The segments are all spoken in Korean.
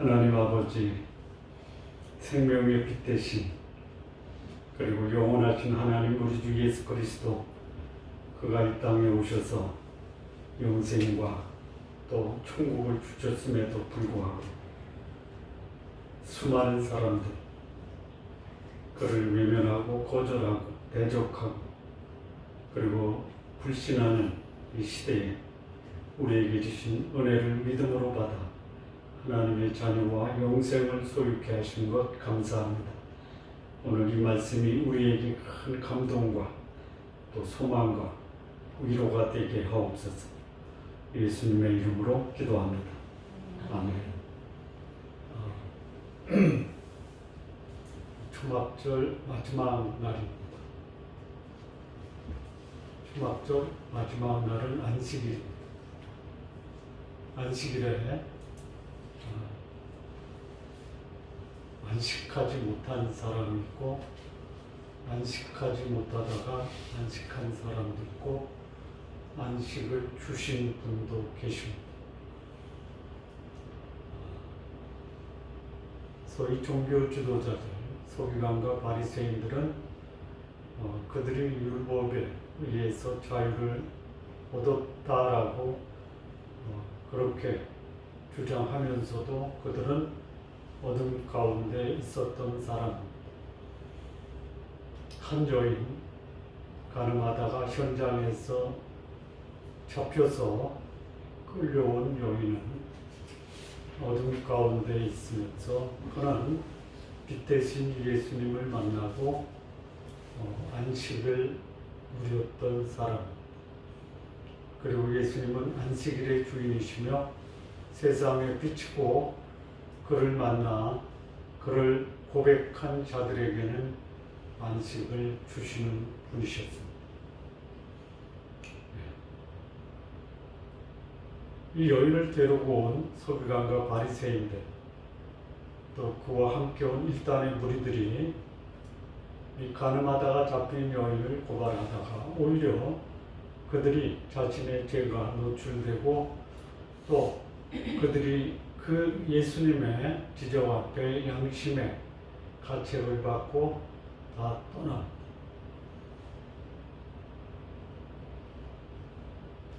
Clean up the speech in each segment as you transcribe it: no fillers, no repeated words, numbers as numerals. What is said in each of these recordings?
하나님 아버지, 생명의 빛 대신 그리고 영원하신 하나님 우리 주 예수 그리스도, 그가 이 땅에 오셔서 영생과 또 천국을 주셨음에도 불구하고 수많은 사람들 그를 외면하고 거절하고 대적하고 그리고 불신하는 이 시대에 우리에게 주신 은혜를 믿음으로 받아 하나님의 자녀와 영생을 소유케 하신 것 감사합니다. 오늘 이 말씀이 우리에게 큰 감동과 또 소망과 위로가 되게 하옵소서. 예수님의 이름으로 기도합니다. 아멘. 초막절 마지막 날입니다. 초막절 마지막 날은 안식일입니다. 안식일에 안식하지 못한 사람이 있고, 안식하지 못하다가 안식한 사람도 있고, 안식을 주신 분도 계십니다. 소위 종교 지도자들, 서기관과 바리새인들은 그들이 율법에 의해서 자유를 얻었다라고 그렇게 주장하면서도 그들은 어둠 가운데 있었던 사람입니다. 한 여인, 가늠하다가 현장에서 잡혀서 끌려온 여인은 어둠 가운데 있으면서 그는 빛 대신 예수님을 만나고 안식을 누렸던 사람입니다. 그리고 예수님은 안식일의 주인이시며 세상의 빛이고, 그를 만나 그를 고백한 자들에게는 안식을 주시는 분이셨습니다. 이 여인을 데리고 온 서기관과 바리새인들, 또 그와 함께 온 일단의 무리들이 이 가늠하다가 잡힌 여인을 고발하다가 오히려 그들이 자신의 죄가 노출되고, 또 그들이 그 예수님의 지적 앞에 양심의 가책을 받고 다 떠납니다.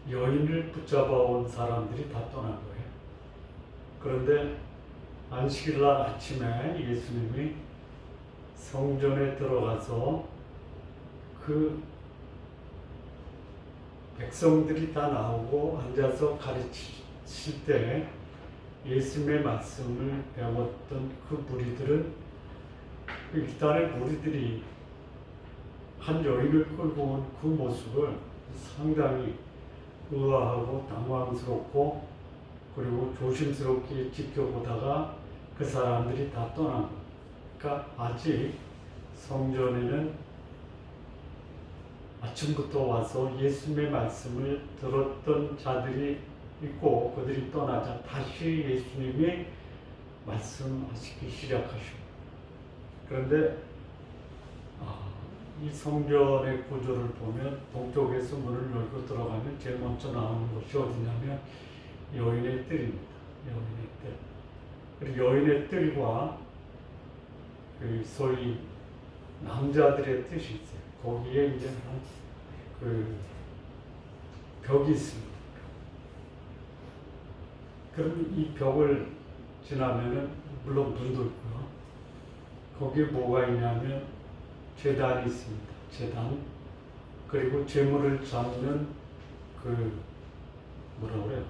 여인을 붙잡아온 사람들이 다 떠난 거예요. 그런데 안식일날 아침에 예수님이 성전에 들어가서 그 백성들이 다 나오고 앉아서 가르치실 때 예수님의 말씀을 배웠던 그 무리들은, 일단의 무리들이 한 여인을 끌고 온 그 모습을 상당히 의아하고 당황스럽고 그리고 조심스럽게 지켜보다가 그 사람들이 다 떠난 거예요. 그러니까 아직 성전에는 아침부터 와서 예수님의 말씀을 들었던 자들이 있고, 그들이 떠나자 다시 예수님이 말씀하시기 시작하십니다. 그런데 이 성전의 구조를 보면 동쪽에서 문을 열고 들어가면 제일 먼저 나오는 곳이 어디냐면 여인의 뜰입니다. 여인의 뜰. 그리고 여인의 뜰과 그 소위 남자들의 뜻이 있어요. 거기에 이제 그 벽이 있습니다. 그럼 이 벽을 지나면은 물론 문도 있고요. 거기에 뭐가 있냐면 제단이 있습니다. 제단. 그리고 제물을 잡는 그 뭐라 그래요?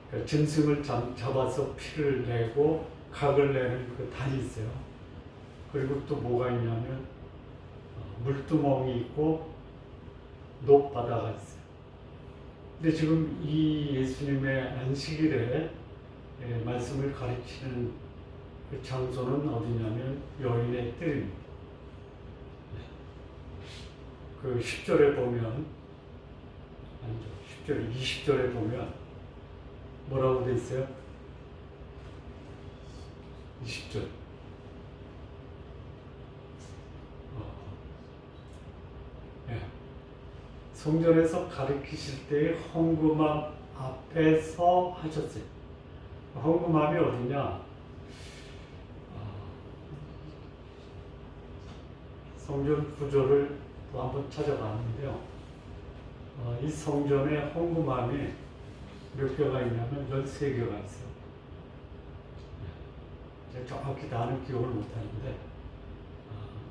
그러니까 짐승을 잡아서 피를 내고 각을 내는 그 단이 있어요. 그리고 또 뭐가 있냐면 물두멍이 있고 높바다가 있어요. 근데 지금 이 예수님의 안식일에 말씀을 가르치는 그 장소는 어디냐면 여인의 뜰입니다. 그 10절에 보면, 아니죠, 10절, 20절에 보면 뭐라고 돼 있어요? 20절. 성전에서 가르치실 때의 헌금함 앞에서 하셨어요. 헌금함이 어디냐? 성전 구조를 또 한번 찾아봤는데요. 이 성전에 헌금함이 몇 개가 있냐면 13개가 있어요. 정확히 다는 기억을 못하는데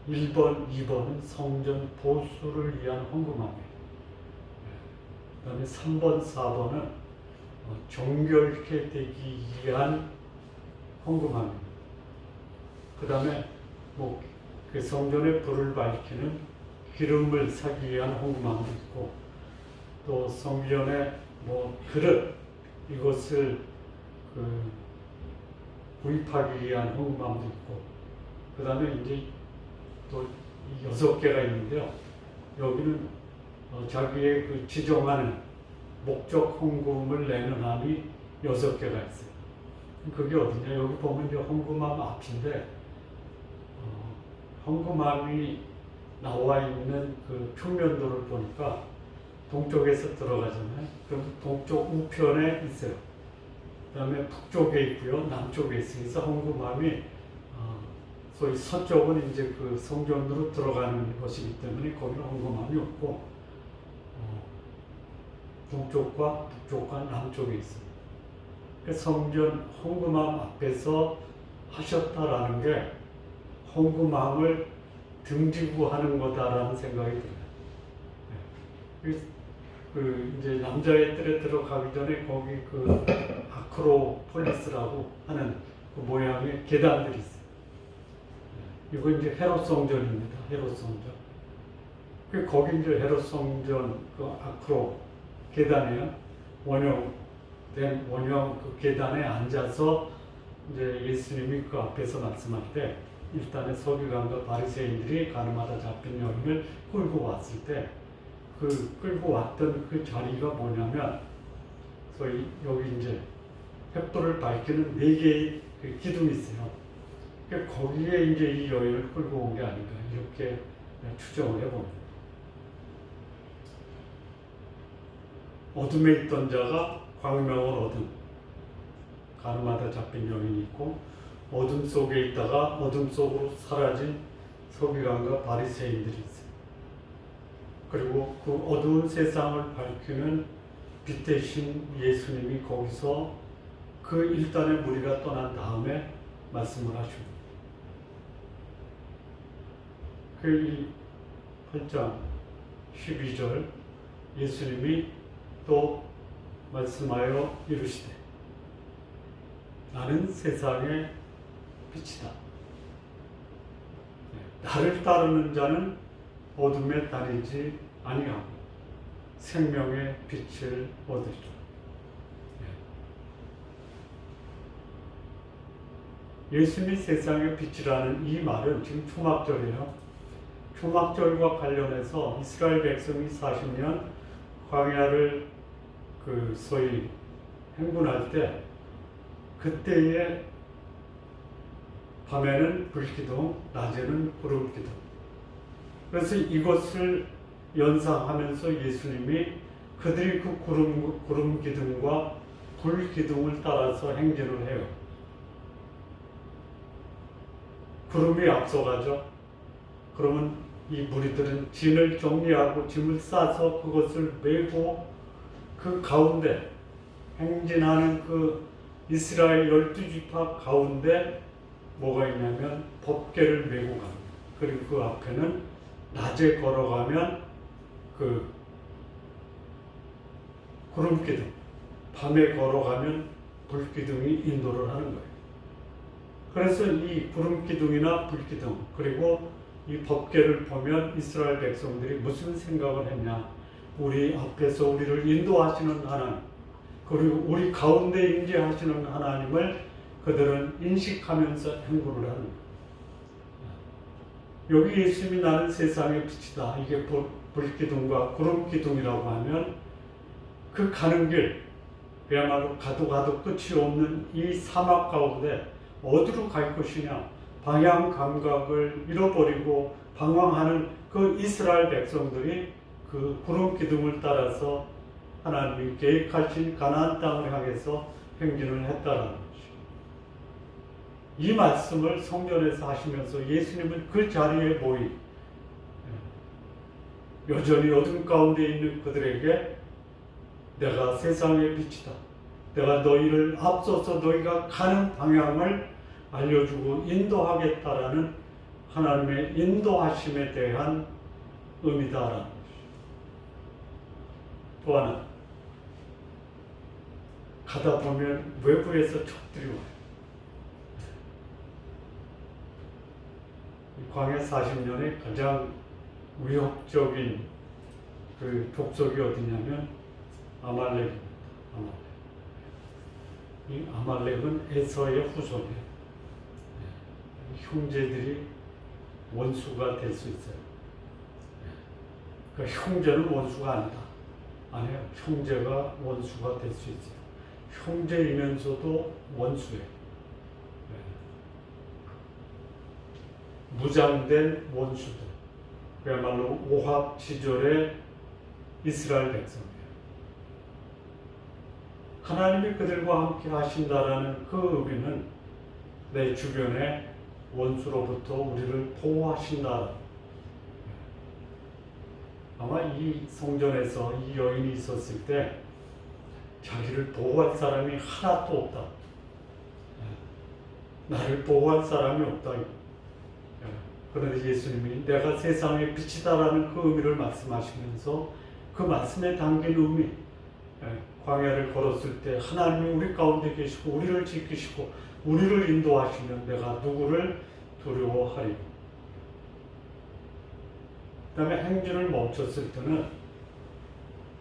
1번, 2번은 성전 보수를 위한 헌금함이에요. 그 다음에 3번, 4번은 정결케 되기 위한 헌금함입니다. 그 다음에 그 성전에 불을 밝히는 기름을 사기 위한 헌금함도 있고, 또 성전에 그릇 이것을 구입하기 위한 헌금함도 있고, 그 다음에 이제 또 6개가 있는데요. 여기는 자기의 그 지정하는 목적 헌금을 내는 함이 6개가 있어요. 그게 어디냐? 여기 보면 이제 헌금함 앞인데, 헌금함이 나와 있는 그 평면도를 보니까 동쪽에서 들어가잖아요. 그럼 동쪽 우편에 있어요. 그 다음에 북쪽에 있고요. 남쪽에 있어요. 그래서 헌금함이 소위 서쪽은 이제 그 성전으로 들어가는 것이기 때문에 거기는 헌금함이 없고, 동쪽과 북쪽과 남쪽에 있습니다. 성전 헌금함 앞에서 하셨다라는 게 헌금함을 등지고 하는 거다라는 생각이 들어요. 이제 남자의 뜰에 들어가기 전에 거기 그 아크로폴리스라고 하는 그 모양의 계단들이 있어요. 이거 이제 헤롯 성전입니다. 헤롯 성전. 거기 이제 헤롯 성전 그 아크로 계단이에요. 원형 그 계단에 앉아서 이제 예수님이 그 앞에서 말씀할 때 일단에 서기관과 바리새인들이 가늠하다 잡힌 여인을 끌고 왔을 때 그 끌고 왔던 그 자리가 뭐냐면 소위 여기 이제 횃불을 밝히는 4개의 그 기둥이 있어요. 거기에 이제 이 여인을 끌고 온 게 아닌가 이렇게 추정을 해봅니다. 어둠에 있던 자가 광명을 얻은 가늠하다 잡힌 여인이 있고, 어둠 속에 있다가 어둠 속으로 사라진 서기관과 바리새인들이 있어요. 그리고 그 어두운 세상을 밝히는 빛 대신 예수님이 거기서 그 일단의 무리가 떠난 다음에 말씀을 하십니다. 그 8장 12절 예수님이 또 말씀하여 이르시되 나는 세상의 빛이다. 나를 따르는 자는 어둠에 다니지 아니하고 생명의 빛을 얻으리라. 예수님이 세상의 빛이라는 이 말은 지금 초막절이에요. 초막절과 관련해서 이스라엘 백성이 40년 광야를 소위 행군할 때 그때에 밤에는 불기둥, 낮에는 구름기둥. 그래서 이것을 연상하면서 예수님이 그들이 그 구름기둥과 불기둥을 따라서 행진을 해요. 구름이 앞서가죠. 그러면 이 무리들은 진을 정리하고 짐을 싸서 그것을 메고 그 가운데 행진하는 그 이스라엘 12지파 가운데 뭐가 있냐면 법궤를 메고 갑니다. 그리고 그 앞에는 낮에 걸어가면 그 구름기둥, 밤에 걸어가면 불기둥이 인도를 하는 거예요. 그래서 이 구름기둥이나 불기둥 그리고 이 법궤를 보면 이스라엘 백성들이 무슨 생각을 했냐. 우리 앞에서 우리를 인도하시는 하나님, 그리고 우리 가운데 임재하시는 하나님을 그들은 인식하면서 행군을 하는 거예요. 여기 예수님이 나는 세상의 빛이다. 이게 불기둥과 구름기둥이라고 하면 그 가는 길, 그야말로 가도 끝이 없는 이 사막 가운데 어디로 갈 것이냐, 방향 감각을 잃어버리고 방황하는 그 이스라엘 백성들이 그 구름기둥을 따라서 하나님이 계획하신 가나안 땅을 향해서 행진을 했다라는 것이죠. 이 말씀을 성전에서 하시면서 예수님은 그 자리에 모인 여전히 어둠 가운데 있는 그들에게 내가 세상의 빛이다. 내가 너희를 앞서서 너희가 가는 방향을 알려주고 인도하겠다라는 하나님의 인도하심에 대한 의미다라는 것이죠. 또 하나, 가다 보면 외부에서 적들이 와요. 광야 40년에 가장 위협적인 그 족속이 어디냐면 아말렉입니다. 아말렉. 이 아말렉은 에서의 후손이에요. 형제들이 원수가 될 수 있어요. 그러니까 형제는 원수가 아니다. 아니에요. 형제가 원수가 될 수 있어요. 형제이면서도 원수예요. 무장된 원수들. 그야말로 오합 시절의 이스라엘 백성이에요. 하나님이 그들과 함께 하신다라는 그 의미는 내 주변의 원수로부터 우리를 보호하신다. 아마 이 성전에서 이 여인이 있었을 때 자기를 보호할 사람이 하나도 없다. 나를 보호할 사람이 없다. 그런데 예수님이 내가 세상의 빛이다라는 그 의미를 말씀하시면서 그 말씀에 담긴 의미, 광야를 걸었을 때 하나님이 우리 가운데 계시고 우리를 지키시고 우리를 인도하시면 내가 누구를 두려워하리요. 그 다음에 행진을 멈췄을 때는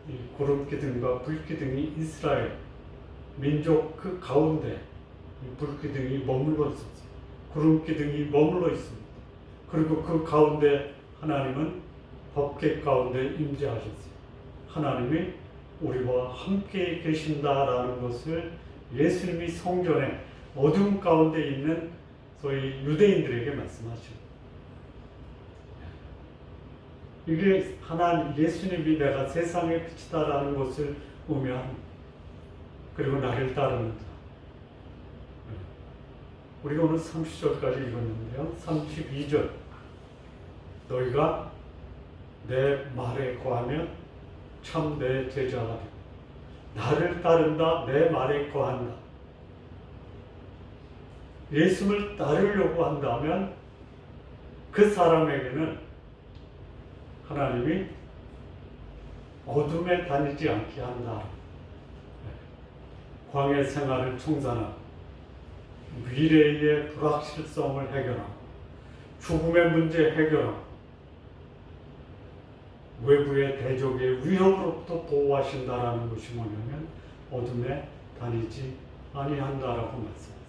이 구름기둥과 불기둥이 이스라엘 민족 그 가운데 이 불기둥이 머물러 있었어요. 구름기둥이 머물러 있습니다. 그리고 그 가운데 하나님은 법궤 가운데 임재하셨어요. 하나님이 우리와 함께 계신다라는 것을 예수님이 성전에 어둠 가운데 있는 소위 유대인들에게 말씀하시고, 이게 하나님 예수님이 내가 세상의 빛이다라는 것을 의미합니다. 그리고 나를 따르는 자. 우리가 오늘 30절까지 읽었는데요. 32절 너희가 내 말에 거하면 참 내 제자가 되고 나를 따른다 내 말에 거한다. 예수를 따르려고 한다면 그 사람에게는 하나님이 어둠에 다니지 않게 한다. 광야 생활을 청산하고 미래의 불확실성을 해결하고 죽음의 문제 해결하고 외부의 대적의 위협으로부터 보호하신다라는 것이 뭐냐면 어둠에 다니지 아니한다라고 말씀하세요.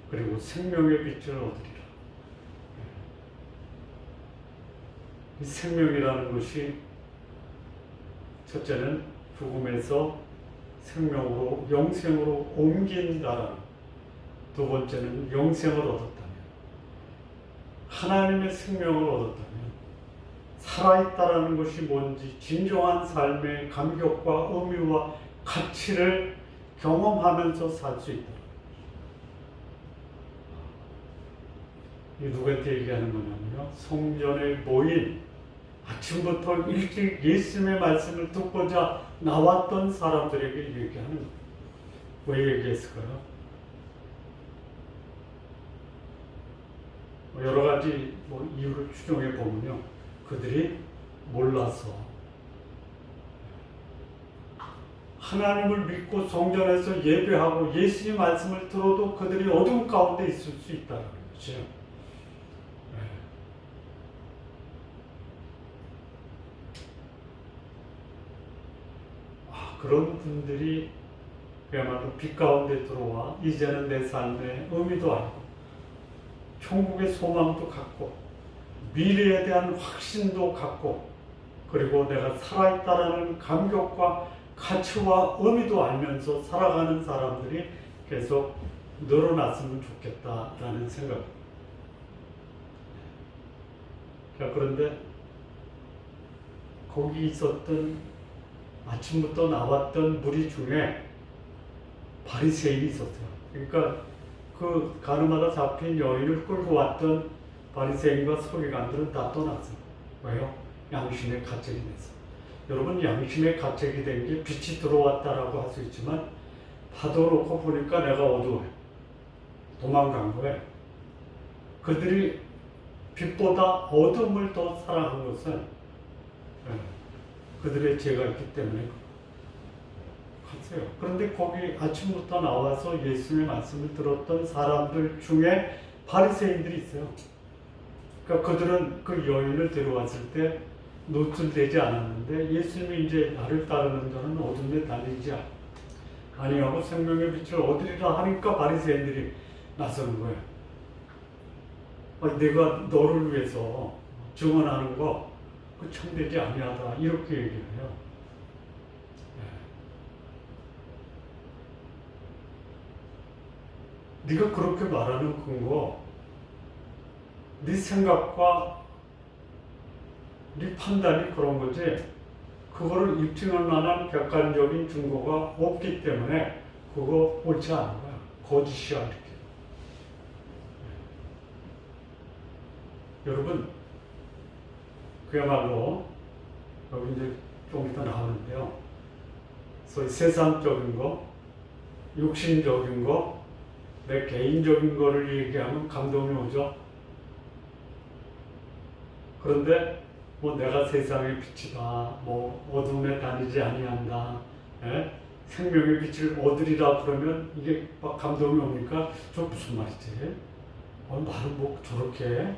그리고 생명의 빛을 얻으리라. 이 생명이라는 것이 첫째는 죽음에서 생명으로 영생으로 옮긴다라는, 두 번째는 영생을 얻었다면, 하나님의 생명을 얻었다면 살아있다라는 것이 뭔지 진정한 삶의 감격과 의미와 가치를 경험하면서 살 수 있다. 이 누구한테 얘기하는 거냐면요, 성전에 모인 아침부터 일찍 예수님의 말씀을 듣고자 나왔던 사람들에게 얘기하는 거예요. 왜 얘기했을까요? 여러 가지 이유를 추정해 보면요, 그들이 몰라서 하나님을 믿고 성전에서 예배하고 예수님 말씀을 들어도 그들이 어둠 가운데 있을 수 있다는 거죠. 그런 분들이 그야말로 빛 가운데 들어와 이제는 내 삶의 의미도 알고 천국의 소망도 갖고 미래에 대한 확신도 갖고 그리고 내가 살아있다라는 감격과 가치와 의미도 알면서 살아가는 사람들이 계속 늘어났으면 좋겠다라는 생각입니다. 자, 그런데 거기 있었던 아침부터 나왔던 무리 중에 바리새인이 있었어요. 그러니까 그 가늠하다 잡힌 여인을 끌고 왔던 바리새인과 서기관들은 다 떠났어요. 왜요? 양심의 가책이 됐어. 여러분, 양심의 가책이 된 게 빛이 들어왔다라고 할 수 있지만 파도놓고 보니까 내가 어두워요. 도망간 거예요. 그들이 빛보다 어둠을 더 사랑한 것은 그들의 죄가 있기 때문에 갔어요. 그런데 거기 아침부터 나와서 예수님의 말씀을 들었던 사람들 중에 바리새인들이 있어요. 그러니까 그들은 그 여인을 데려왔을 때 노출되지 않았는데 예수님이 이제 나를 따르는 자는 어둠에 다니지 아니하고 생명의 빛을 얻으리라 하니까 바리새인들이 나서는 거예요. 내가 너를 위해서 증언하는 거 그 참되지 아니하다 이렇게 얘기를 해요. 네가 그렇게 말하는 근거, 네 생각과 네 판단이 그런 거지 그거를 입증할 만한 객관적인 증거가 없기 때문에 그거 옳지 않은 거야. 거짓이야 이렇게. 여러분, 그야말로 여기 이제 좀 이따 나오는데요. 소위 세상적인 거, 육신적인 거, 내 개인적인 거를 얘기하면 감동이 오죠. 그런데 뭐 내가 세상의 빛이다, 뭐 어둠에 다니지 아니한다, 생명의 빛을 얻으리라 그러면 이게 막 감동이 옵니까? 저 무슨 말이지? 말은 뭐 저렇게?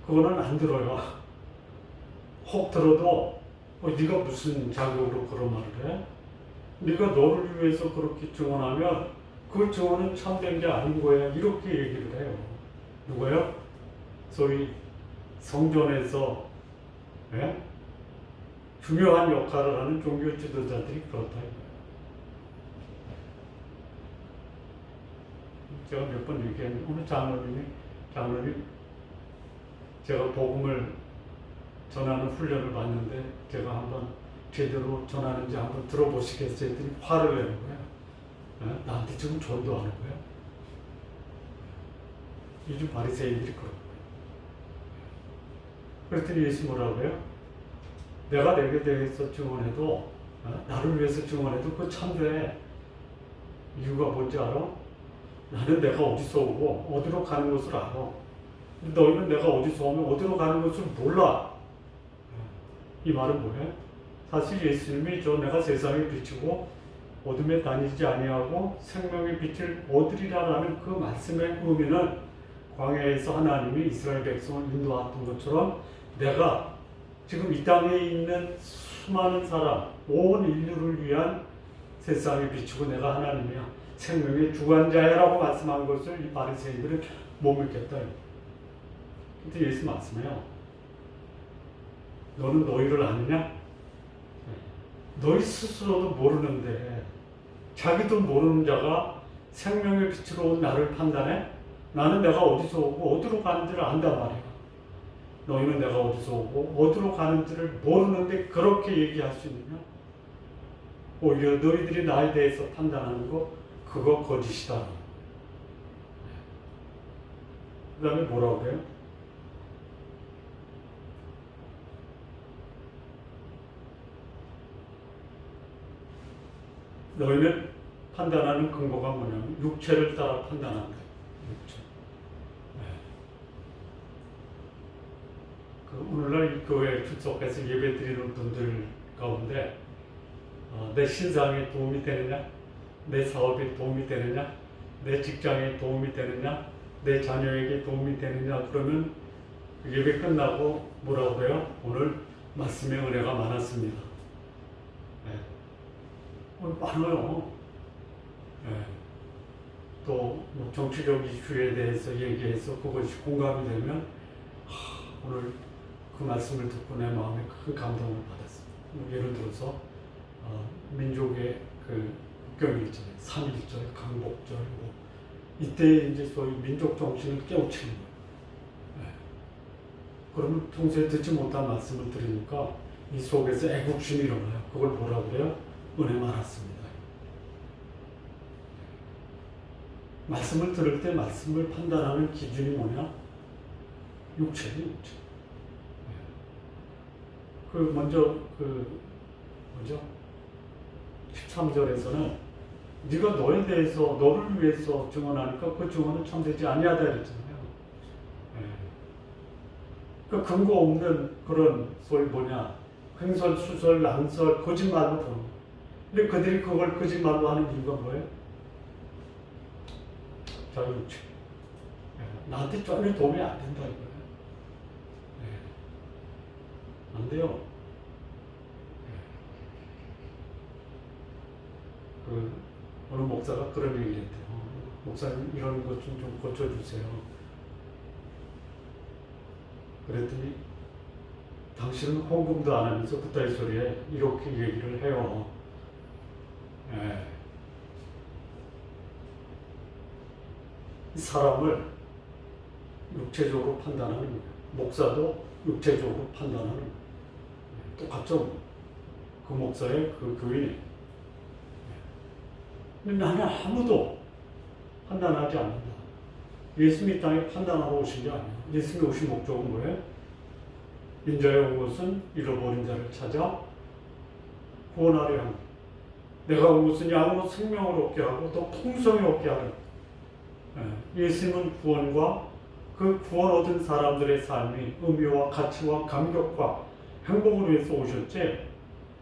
그거는 안 들어요. 혹 들어도 네가 무슨 자격으로 그런 말을 해? 네가 너를 위해서 그렇게 증언하면 그 증언은 참된 게 아닌 거야. 이렇게 얘기를 해요. 누가요? 소위 성전에서 중요한 역할을 하는 종교 지도자들이 그렇다 이거예요. 제가 몇 번 얘기했는데 오늘 장로님 제가 복음을 전하는 훈련을 받는데 제가 한번 제대로 전하는지 한번 들어보시겠어요? 했더니 화를 내는 거예요. 나한테 지금 전도 하는 거예요. 요즘 바리새인들이 그런 거예요. 그랬더니 예수 뭐라고 해요? 내가 내게 대해서 증언해도 나를 위해서 증언해도 그거 참돼. 이유가 뭔지 알아? 나는 내가 어디서 오고 어디로 가는 것을 알아. 너희는 내가 어디서 오면 어디로 가는 것을 몰라. 이 말은 뭐예요? 사실 예수님이 내가 세상의 빛이고 어둠에 다니지 아니하고 생명의 빛을 얻으리라는 그 말씀의 의미는 광야에서 하나님이 이스라엘 백성을 인도했던 것처럼 내가 지금 이 땅에 있는 수많은 사람, 온 인류를 위한 세상의 빛이고 내가 하나님이야. 생명의 주관자야라고 말씀한 것을 이 바리새인들은 못 믿겠다. 근데 예수 말씀해요. 너는 너희를 아느냐? 너희 스스로도 모르는데 자기도 모르는 자가 생명의 빛으로 온 나를 판단해? 나는 내가 어디서 오고 어디로 가는지를 안단 말이야. 너희는 내가 어디서 오고 어디로 가는지를 모르는데 그렇게 얘기할 수 있느냐? 오히려 너희들이 나에 대해서 판단하는 거 그거 거짓이다. 그 다음에 뭐라고 해요? 너희는 판단하는 근거가 뭐냐면 육체를 따라 판단한다. 육체. 오늘날 이 교회에 출석해서 예배 드리는 분들 가운데 내 신상에 도움이 되느냐? 내 사업에 도움이 되느냐? 내 직장에 도움이 되느냐? 내 자녀에게 도움이 되느냐? 그러면 예배 끝나고 뭐라고 해요? 오늘 말씀의 은혜가 많았습니다. 많아요. 또 정치적 이슈에 대해서 얘기해서 그것이 공감이 되면 오늘 그 말씀을 듣고 내 마음에 큰 감동을 받았습니다. 예를 들어서 민족의 그 국경일 있잖아요. 3.1절, 강복절, 이때 이제 소위 민족 정신을 깨우치는 거예요. 그러면 평소에 듣지 못한 말씀을 들으니까 이 속에서 애국심이 일어나요. 그걸 뭐라고 그래요? 은혜 많았습니다. 말씀을 들을 때 말씀을 판단하는 기준이 뭐냐? 육체죠, 육체. 먼저 뭐죠? 13절에서는 네가 너에 대해서 너를 위해서 증언하니까 그 증언은 참되지 아니하다 그랬잖아요. 그 근거 없는 그런 소리 뭐냐? 횡설, 수설, 낭설, 거짓말로 보는. 근데 그들이 그걸 거짓말로 하는 이유가 뭐예요? 자유육체. 나한테 전혀 도움이 안 된다 이거예요. 안 돼요. 어느 목사가 그런 얘기를 했대요. 목사님 이런 것 좀 고쳐주세요. 그랬더니 당신은 헌금도 안 하면서 그따위 소리에 이렇게 얘기를 해요. 이 사람을 육체적으로 판단하는 거예요. 목사도 육체적으로 판단하는 거예요. 똑같죠? 그 목사의 그 교인이. 근데 나는 아무도 판단하지 않는다. 예수님이 이 땅에 판단하러 오신 게 아니에요. 예수님이 오신 목적은 뭐예요? 인자에 온 것은 잃어버린 자를 찾아 구원하려 합니다. 내가 온 것은 양으로 생명을 얻게 하고 또 풍성히 얻게 하는. 예수님은 구원과 그 구원 얻은 사람들의 삶이 의미와 가치와 감격과 행복을 위해서 오셨지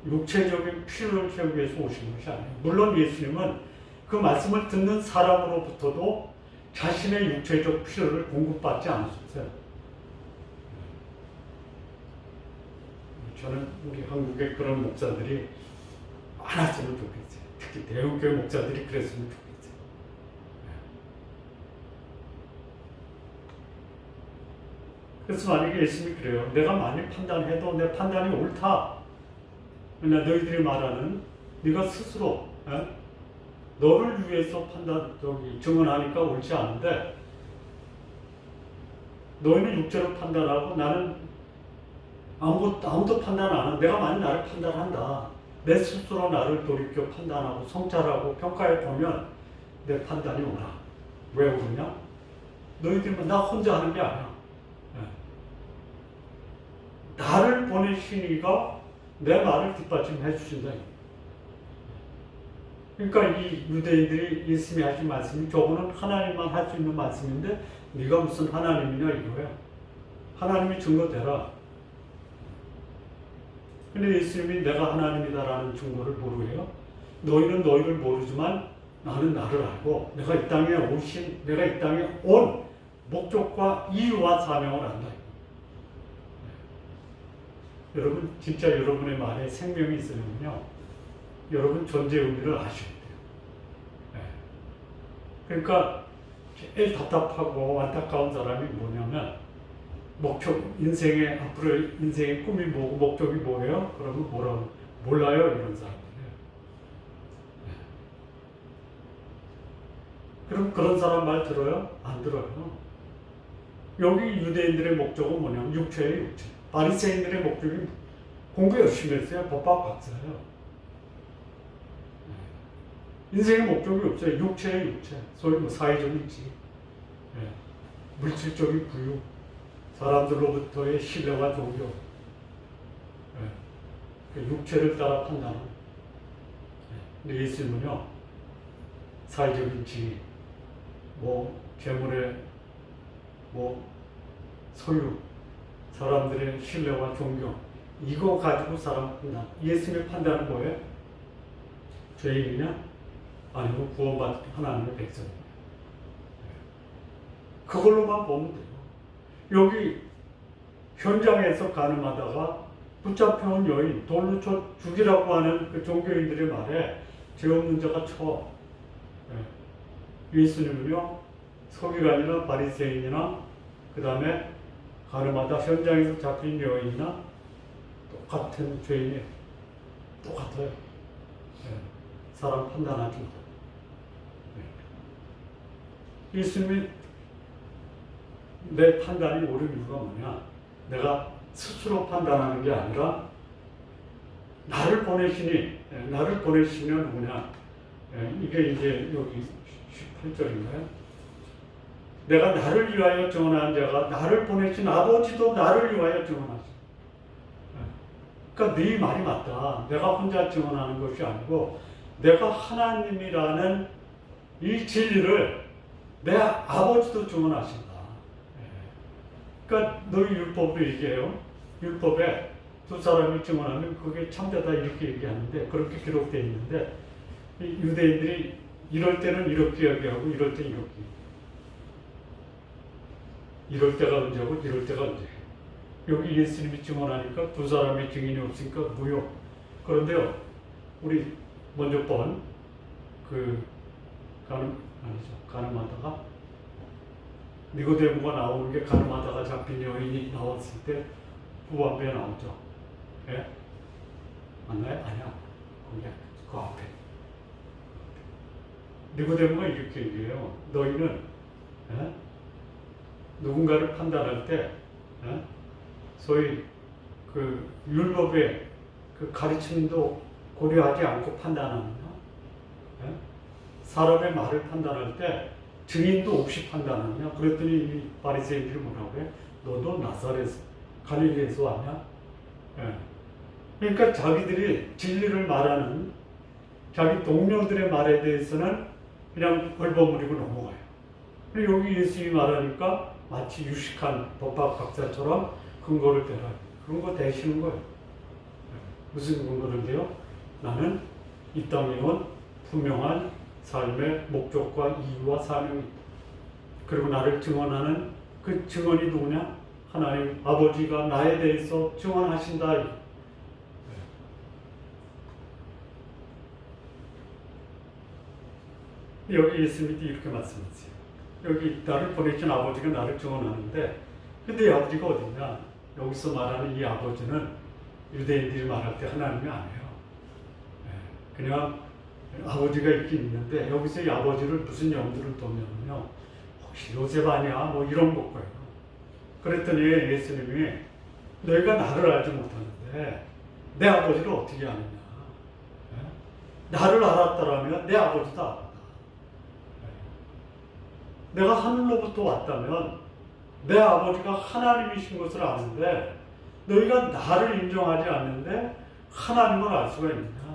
육체적인 필요를 채우기 위해서 오신 것이 아니에요. 물론 예수님은 그 말씀을 듣는 사람으로부터도 자신의 육체적 필요를 공급받지 않으셨어요. 저는 우리 한국의 그런 목사들이 많았으면 좋겠어요. 특히 대형교회 목사들이 그랬으면 좋겠어요. 그래서 만약에 예수님이 그래요. 내가 많이 판단해도 내 판단이 옳다. 그러나 너희들이 말하는 네가 스스로 너를 위해서 증언하니까 옳지 않은데 너희는 육체로 판단하고 나는 아무도 판단 안 하고 내가 많이 나를 판단한다. 내 스스로 나를 돌이켜 판단하고 성찰하고 평가해 보면 내 판단이 오나. 왜 오냐? 너희들은 나 혼자 하는 게 아니야. 나를 보내신 이가 내 말을 뒷받침해 주신다. 그러니까 이 유대인들이 예수님이 하신 말씀이 저거는 하나님만 할 수 있는 말씀인데 네가 무슨 하나님이냐 이거야. 하나님이 증거대라. 근데 예수님이 내가 하나님이다라는 증거를 모르게요. 너희는 너희를 모르지만 나는 나를 알고 내가 이 땅에 온 목적과 이유와 사명을 안다. 여러분 진짜 여러분의 말에 생명이 있으면요. 여러분 존재 의미를 아셔야 돼요. 그러니까 제일 답답하고 안타까운 사람이 뭐냐면 앞으로 인생의 꿈이 뭐고 목적이 뭐예요? 그러면 몰라요 이런 사람들이에요. 그럼 그런 사람 말 들어요? 안 들어요. 여기 유대인들의 목적은 뭐냐면 육체예요, 육체. 바리새인들의 목적이 공부 열심히 했어요. 법학 박사예요. 인생의 목적이 없어요. 육체예요, 육체. 소위 뭐 사회적인 지, 물질적인 부유, 사람들로부터의 신뢰와 존경, 육체를 따라 판단하는. 근데 예수님은요, 사회적인 지, 재물의 소유, 사람들의 신뢰와 존경, 이거 가지고 사람 판단. 예수님의 판단은 뭐예요? 죄인이냐? 아니면 구원받은 하나님의 백성이냐? 그걸로만 보면 돼요. 여기 현장에서 가늠하다가 붙잡혀온 여인, 돌로 쳐 죽이라고 하는 그 종교인들의 말에 죄 없는 자가 쳐. 예수님은요, 서기관이나 바리새인이나 그 다음에 가늠하다 현장에서 잡힌 여인이나 똑같은 죄인이에요. 똑같아요. 사람 판단하지 못해요. 예수님이 내 판단이 옳은 이유가 뭐냐? 내가 스스로 판단하는 게 아니라 나를 보내시니 누구냐? 이게 이제 여기 18절인가요? 내가 나를 위하여 증언한 자가 나를 보내신 아버지도 나를 위하여 증언하시. 그러니까 네 말이 맞다. 내가 혼자 증언하는 것이 아니고 내가 하나님이라는 이 진리를 내 아버지도 증언하신다. 그러니까 너희 율법으로 얘기해요. 율법에 두 사람이 증언하면 그게 참되다 이렇게 얘기하는데 그렇게 기록되어 있는데 유대인들이 이럴 때는 이렇게 얘기하고 이럴 때는 이렇게 이럴 때가 언제고 이럴 때가 언제. 여기 예수님이 증언하니까 두 사람의 증인이 없으니까 무효. 그런데요, 우리 먼저 본 가늠하다가 니고데모가 나오는 게 가늠하다가 잡힌 여인이 나왔을 때 후반부에 나오죠. 예? 맞나요? 아니야. 그 앞에. 니고데모가 이렇게 얘기해요. 너희는 예? 누군가를 판단할 때 예? 소위 그 율법의 그 가르침도 고려하지 않고 판단하느냐? 예? 사람의 말을 판단할 때 증인도 없이 판단하느냐? 그랬더니 이 바리새인들이 뭐라고 해? 너도 나사렛 갈릴리에서 왔냐? 예. 그러니까 자기들이 진리를 말하는 자기 동료들의 말에 대해서는 그냥 벌버무리고 넘어가요. 그리고 여기 예수님이 말하니까 마치 유식한 법학 박사처럼 근거를 대라. 그런 거 대시는 거예요. 무슨 근거를 대요? 나는 이 땅에 온 분명한 삶의 목적과 이유와 사명이 있다. 그리고 나를 증언하는 그 증언이 누구냐? 하나님 아버지가 나에 대해서 증언하신다. 여기 예수님이 이렇게 말씀하세요. 여기 나를 보내신 아버지가 나를 증언하는데 근데 이 아버지가 어디냐? 여기서 말하는 이 아버지는 유대인들이 말할 때 하나님이 아니에요. 그냥 아버지가 있긴 있는데 여기서 이 아버지를 무슨 염두를 뒀냐면요. 혹시 요셉 아니야? 뭐 이런 거예요. 그랬더니 예수님이 너희가 나를 알지 못하는데 내 아버지를 어떻게 아느냐? 나를 알았더라면 내 아버지도 알았다. 내가 하늘로부터 왔다면 내 아버지가 하나님이신 것을 아는데 너희가 나를 인정하지 않는데 하나님을 알 수가 있느냐?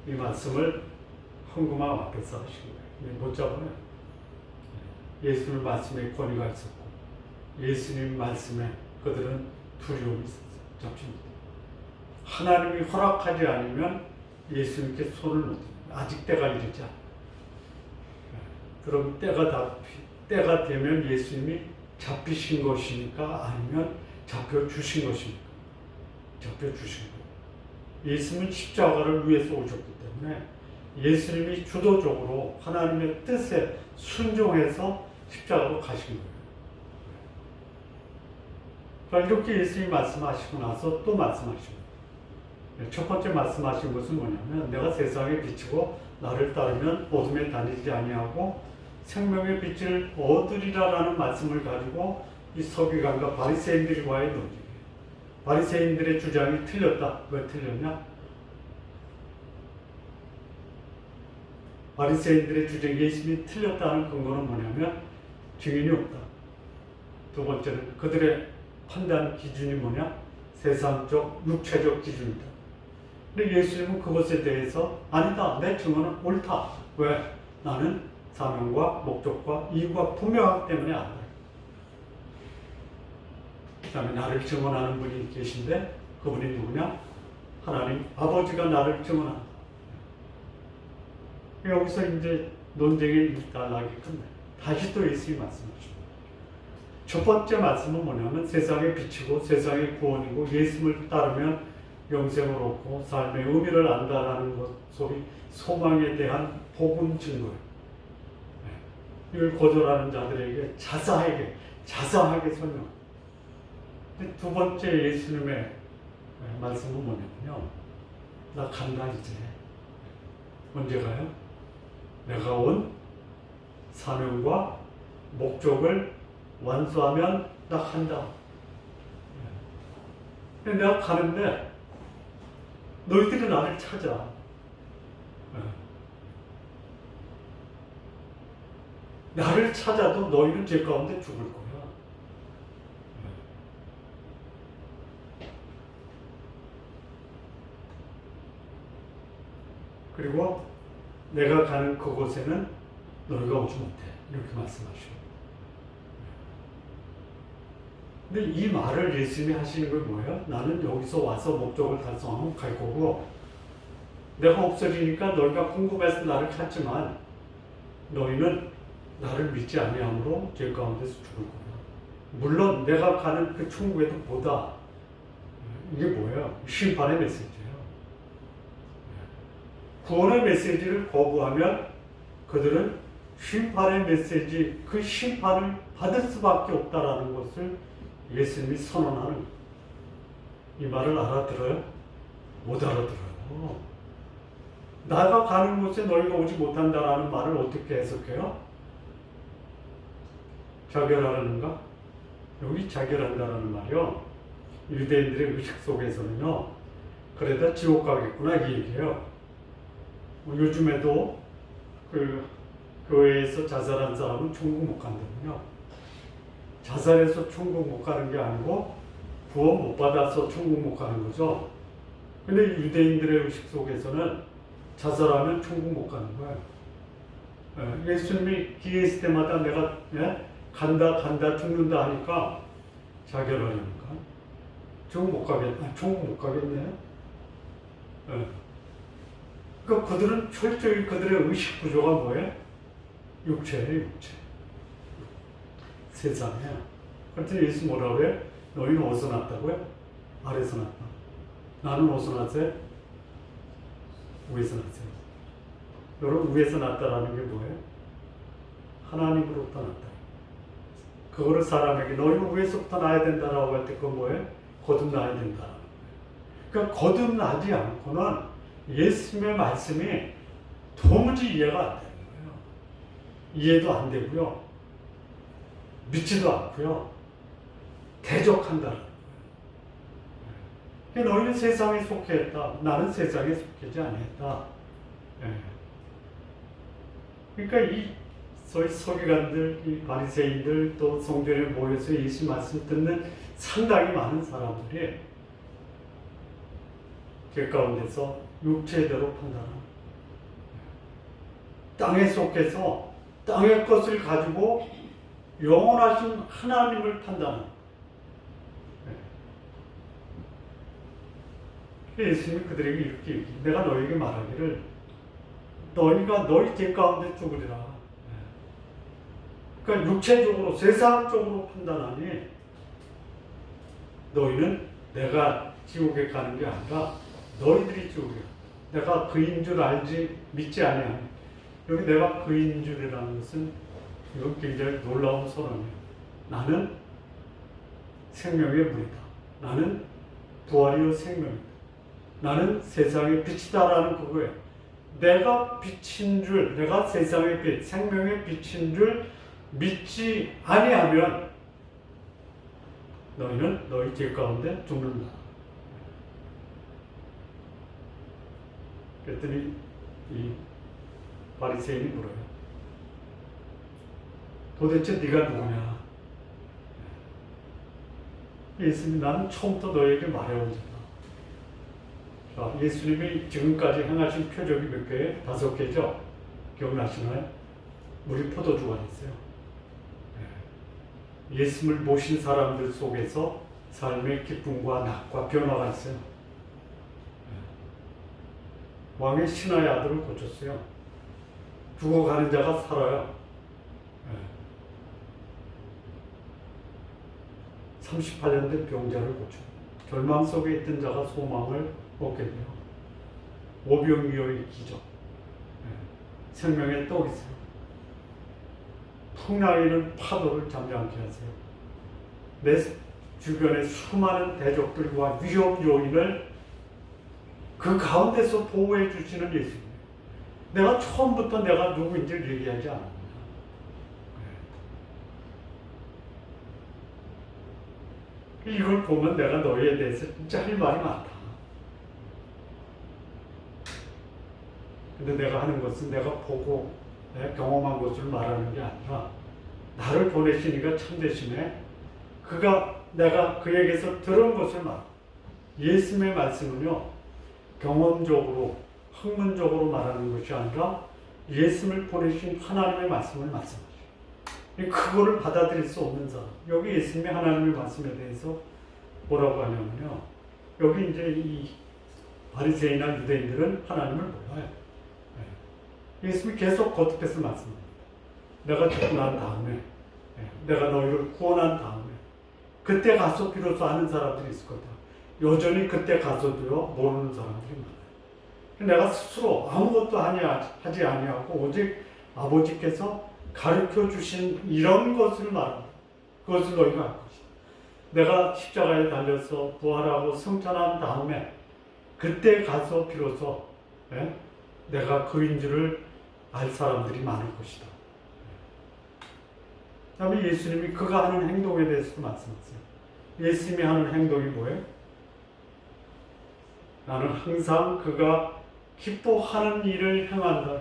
이 말씀을 헌금함 앞에서 하신 거예요. 못 잡으면 예수님 말씀에 권위가 있었고 예수님 말씀에 그들은 두려움이 있었어요. 잡지 못해요. 하나님이 허락하지 않으면 예수님께 손을 못 듭니다. 아직 때가 이르지 않아요. 그럼 때가 되면 예수님이 잡히신 것입니까? 아니면 잡혀주신 것입니까? 잡혀주신 거예요. 예수님은 십자가를 위해서 오셨기 때문에 예수님이 주도적으로 하나님의 뜻에 순종해서 십자가로 가신 거예요. 그러니까 이렇게 예수님이 말씀하시고 나서 또 말씀하시고 첫 번째 말씀하신 것은 뭐냐면 내가 세상에 비치고 나를 따르면 어둠에 다니지 아니하고 생명의 빛을 얻으리라라는 말씀을 가지고 이 서기관과 바리새인들과의 논쟁이에요. 바리새인들의 주장이 틀렸다. 왜 틀렸냐? 바리새인들의 주장이 예수님이 틀렸다는 근거는 뭐냐면 증인이 없다. 두 번째는 그들의 판단 기준이 뭐냐? 세상적, 육체적 기준이다. 근데 예수님은 그것에 대해서 아니다. 내 증언은 옳다. 왜? 나는 사명과 목적과 이유가 분명하기 때문에 안다. 그 다음에 나를 증언하는 분이 계신데 그분이 누구냐? 하나님 아버지가 나를 증언한다. 여기서 이제 논쟁의 일단락이 끝나요. 다시 또 예수님이 말씀하십니다. 첫 번째 말씀은 뭐냐면 세상에 비치고 세상의 구원이고 예수님을 따르면 영생을 얻고 삶의 의미를 안다라는 것, 소위 소망에 대한 복음 증거예요. 이걸 거절하는 자들에게 자상하게 설명. 두 번째 예수님의 말씀은 뭐냐면요. 나 간다 이제. 언제 가요? 내가 온 사명과 목적을 완수하면 나 간다. 내가 가는데 너희들이 나를 찾아. 나를 찾아도 너희는 죄 가운데 죽을 거야. 그리고 내가 가는 그곳에는 너희가 오지 못해. 이렇게 말씀하시고. 근데 이 말을 예수님이 하시는 건 뭐예요? 나는 여기서 와서 목적을 달성하면 갈 거고, 내가 없어지니까 너희가 궁금해서 나를 찾지만 너희는 나를 믿지 아니함으로 죄 가운데서 죽을 거야. 물론 내가 가는 그 천국에도 보다, 이게 뭐예요? 심판의 메시지예요. 구원의 메시지를 거부하면 그들은 심판의 메시지, 그 심판을 받을 수밖에 없다라는 것을 예수님이 선언하는, 이 말을 알아들어요? 못 알아들어요. 나가 가는 곳에 너희가 오지 못한다라는 말을 어떻게 해석해요? 자결하라는가? 여기 자결한다라는 말이요. 유대인들의 의식 속에서는요, 그래다 지옥 가겠구나 이 얘기예요. 요즘에도 그 교회에서 자살한 사람은 천국 못 간다고요. 자살해서 천국 못 가는 게 아니고 구원 못 받아서 천국 못 가는 거죠. 근데 유대인들의 의식 속에서는 자살하면 천국 못 가는 거예요. 예수님이 기회 있을 때마다 내가 간다 죽는다 하니까 자결하려니까 천국 못 가겠네. 그러니까 그들은 철저히 그들의 의식 구조가 뭐예요? 육체예요, 육체. 세상이야. 그랬더니 예수 뭐라고 해요? 너희는 어디서 났다고요? 아래서 났다. 나는 어디서 났어요? 위에서 났어요. 여러분, 위에서 났다라는 게 뭐예요? 하나님으로부터 났다. 그거를 사람에게 너희는 위에서부터 나야 된다라고 할 때 그건 뭐예요? 거듭나야 된다. 그러니까 거듭나지 않고는 예수님의 말씀이 도무지 이해가 안 되는 거예요. 이해도 안 되고요. 믿지도 않고요. 대적한다는 거예요. 그러니까 너희는 세상에 속해있다. 나는 세상에 속하지 아니했다. 그러니까 이 소위 서기관들, 이 바리새인들, 또 성전에 모여서 예수 말씀 듣는 상당히 많은 사람들이 죄 가운데서 육체대로 판단합니다. 땅에 속해서 땅의 것을 가지고 영원하신 하나님을 판단합니다. 예수님이 그들에게 이렇게 얘기해요. 내가 너에게 말하기를 너희가 너희 죄 가운데 죽으리라. 그러니까 육체적으로 세상적으로 판단하니 너희는 내가 지옥에 가는 게 아니라 너희들이 지옥이야. 내가 그인 줄 알지 믿지 아니하니. 여기 내가 그인 줄이라는 것은 이건 굉장히 놀라운 선언이에요. 나는 생명의 물이다. 나는 부활이요 생명이다. 나는 세상의 빛이다라는 그거예요. 내가 빛인 줄, 내가 세상의 빛, 생명의 빛인 줄 믿지 아니하면 너희는 너희 죄 가운데 죽는다. 그랬더니 이 바리새인이 물어요. 도대체 네가 누구냐? 예수님이 나는 처음부터 너에게 말해온 자다. 자, 예수님이 지금까지 행하신 표적이 몇 개예요? 5개죠? 기억나시나요? 우리 포도주가 있어요. 예수님을 모신 사람들 속에서 삶의 기쁨과 낙과 변화가 있어요. 왕의 신하의 아들을 고쳤어요. 죽어가는 자가 살아요. 38년 된 병자를 고쳐. 절망 속에 있던 자가 소망을 얻게 돼요. 오병이어의 기적. 생명의 떡이 있어요. 풍랑이는 파도를 잠잠케 하세요. 내 주변의 수많은 대적들과 위험 요인을 그 가운데서 보호해 주시는 예수님. 내가 처음부터 내가 누구인지를 얘기하지 않습니다. 이걸 보면 내가 너희에 대해서 진짜 할 말이 많다. 근데 내가 하는 것은 내가 보고 경험한 것을 말하는 게 아니라 나를 보내시니까 참되심에 내가 그에게서 들은 것을 말. 예수님의 말씀은요, 경험적으로, 학문적으로 말하는 것이 아니라 예수님을 보내신 하나님의 말씀을 말씀하죠. 그거를 받아들일 수 없는 사람. 여기 예수님의 하나님의 말씀에 대해서 뭐라고 하냐면요, 여기 이제 이 바리새인이나 유대인들은 하나님을 몰라요. 예수님이 계속 거듭해서 말씀합니다. 내가 죽고 난 다음에, 내가 너희를 구원한 다음에, 그때 가서 비로소 아는 사람들이 있을 거다. 여전히 그때 가서도요, 모르는 사람들이 많아요. 내가 스스로 아무것도 하지 아니하고 오직 아버지께서 가르쳐 주신 이런 것을 말합니다. 그것을 너희가 알 것이다. 내가 십자가에 달려서 부활하고 승천한 다음에 그때 가서 비로소 내가 그인 줄을 알 사람들이 많을 것이다. 그 다음에 예수님이 그가 하는 행동에 대해서도 말씀하세요. 예수님이 하는 행동이 뭐예요? 나는 항상 그가 기뻐하는 일을 행한다.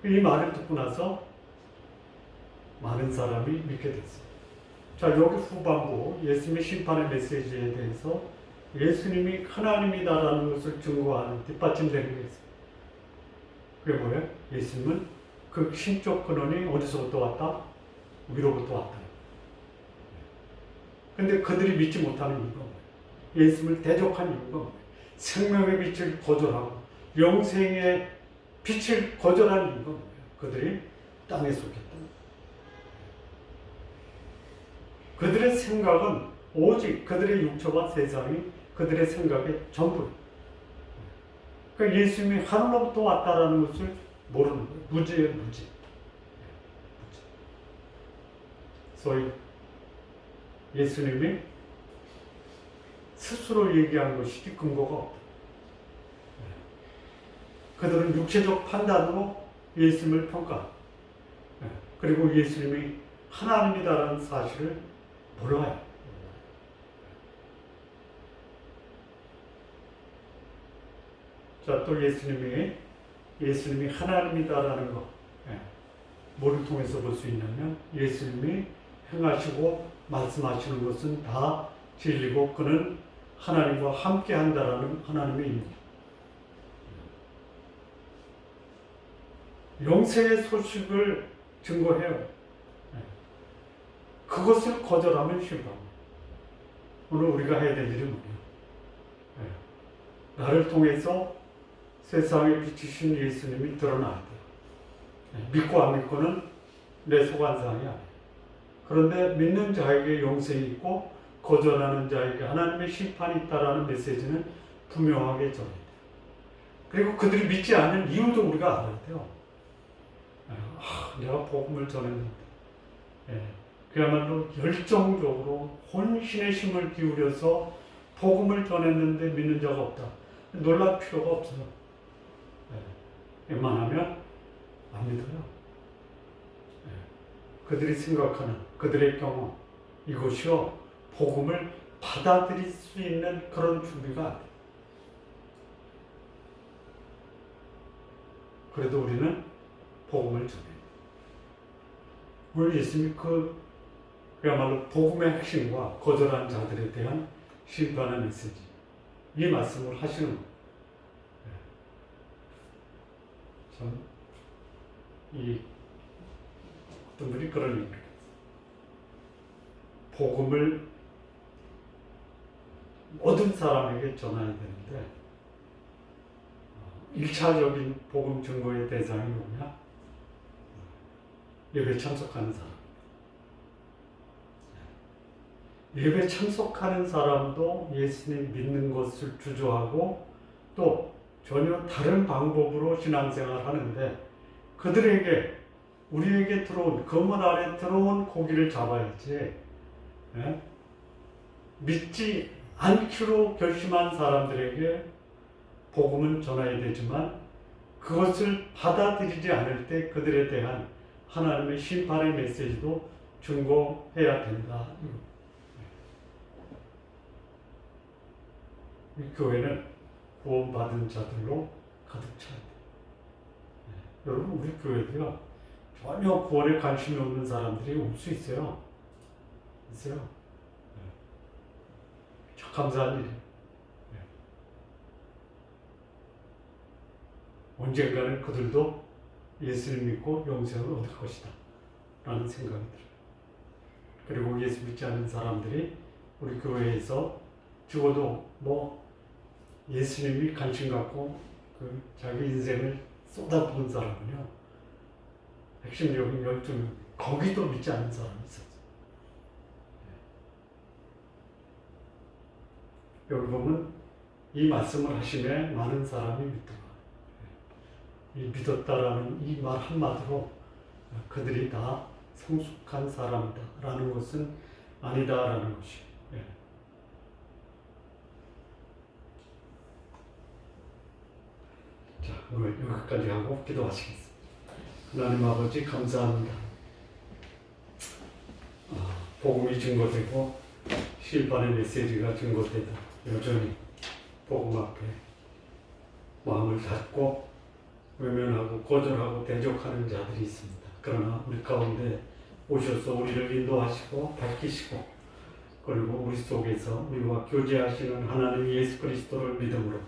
이 말을 듣고 나서 많은 사람이 믿게 됐어요. 자, 여기 후반부 예수님의 심판의 메시지에 대해서 예수님이 하나님이다라는 것을 증거하는 뒷받침되는 게 있어요. 그게 뭐예요? 예수님은 그 신적 근원이 어디서부터 왔다? 위로부터 왔다. 근데 그들이 믿지 못하는 이유가 뭐예요? 예수님을 대적한 이유가 뭐예요? 생명의 빛을 거절하고 영생의 빛을 거절한 이유가 뭐예요? 그들이 땅에 속했다. 그들의 생각은 오직 그들의 육체와 세상이 그들의 생각의 전부예요. 그러니까 예수님이 하늘로부터 왔다라는 것을 모르는 거예요. 무지예요, 무지. 소위 예수님이 스스로 얘기한 것이지 근거가 없다. 그들은 육체적 판단으로 예수님을 평가합니다. 그리고 예수님이 하나님이다라는 사실을 몰라요. 자, 또 예수님이 하나님이다라는 것, 뭐를 통해서 볼 수 있냐면 예수님이 행하시고 말씀하시는 것은 다 진리고 그는 하나님과 함께 한다라는 하나님의 임무. 영생의 소식을 증거해요. 그것을 거절하면 실패합니다. 오늘 우리가 해야 될 일은 뭐냐? 나를 통해서 세상에 비치신 예수님이 드러나야 돼요. 믿고 안 믿고는 내 소관사항이 아니에요. 그런데 믿는 자에게 영생이 있고 거절하는 자에게 하나님의 심판이 있다라는 메시지는 분명하게 전해야 돼요. 그리고 그들이 믿지 않는 이유도 우리가 알아야 돼요. 내가 복음을 전했는데 그야말로 열정적으로 혼신의 힘을 기울여서 복음을 전했는데 믿는 자가 없다. 놀랄 필요가 없어요. 웬만하면 안 믿어요. 그들이 생각하는 그들의 경험 이것이요 복음을 받아들일 수 있는 그런 준비가 안 돼요. 그래도 우리는 복음을 전해요. 오늘 예수님이 그야말로 복음의 핵심과 거절한 자들에 대한 심판의 메시지 이 말씀을 하시는 거예요. 참 어떤 분이 그런 얘기를 했어요. 복음을 모든 사람에게 전해야 되는데 1차적인 복음 증거의 대상이 뭐냐? 예배 참석하는 사람. 예배 참석하는 사람도 예수님 믿는 것을 주저하고 또 전혀 다른 방법으로 신앙생활을 하는데 그들에게 우리에게 들어온 검은 아래 들어온 고기를 잡아야지 믿지 않기로 결심한 사람들에게 복음은 전해야 되지만 그것을 받아들이지 않을 때 그들에 대한 하나님의 심판의 메시지도 증거해야 된다. 이 교회는 구원받은 자들로 가득 차야 돼요. 여러분, 우리 교회도요, 전혀 구원에 관심이 없는 사람들이 올 수 있어요. 있어요. 참 감사한 일이에요. 언젠가는 그들도 예수를 믿고 영생을 얻을 것이다 라는 생각이 들어요. 그리고 예수 믿지 않는 사람들이 우리 교회에서 죽어도 뭐 예수님이 관심 갖고 그 자기 인생을 쏟아부은 사람은요, 핵심적인 12명, 거기도 믿지 않는 사람이 있었어요. 여러분은 이 말씀을 하시면 많은 사람이 믿더라. 이 믿었다라는 이 말 한마디로 그들이 다 성숙한 사람이다 라는 것은 아니다라는 것이. 자, 오늘 여기까지 하고 기도하시겠습니다. 하나님 아버지, 감사합니다. 복음이 증거되고 실반의 메시지가 증거되다 여전히 복음 앞에 마음을 닫고 외면하고 거절하고 대적하는 자들이 있습니다. 그러나 우리 가운데 오셔서 우리를 인도하시고 밝히시고, 그리고 우리 속에서 우리와 교제하시는 하나님 예수 그리스도를 믿음으로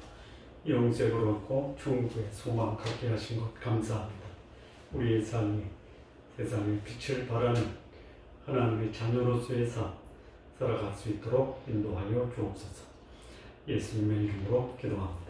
영생을 얻고 천국의 소망 갖게 하신 것 감사합니다. 우리의 삶이 세상의 빛을 발하는 하나님의 자녀로서의 삶 살아갈 수 있도록 인도하여 주옵소서. 예수님의 이름으로 기도합니다.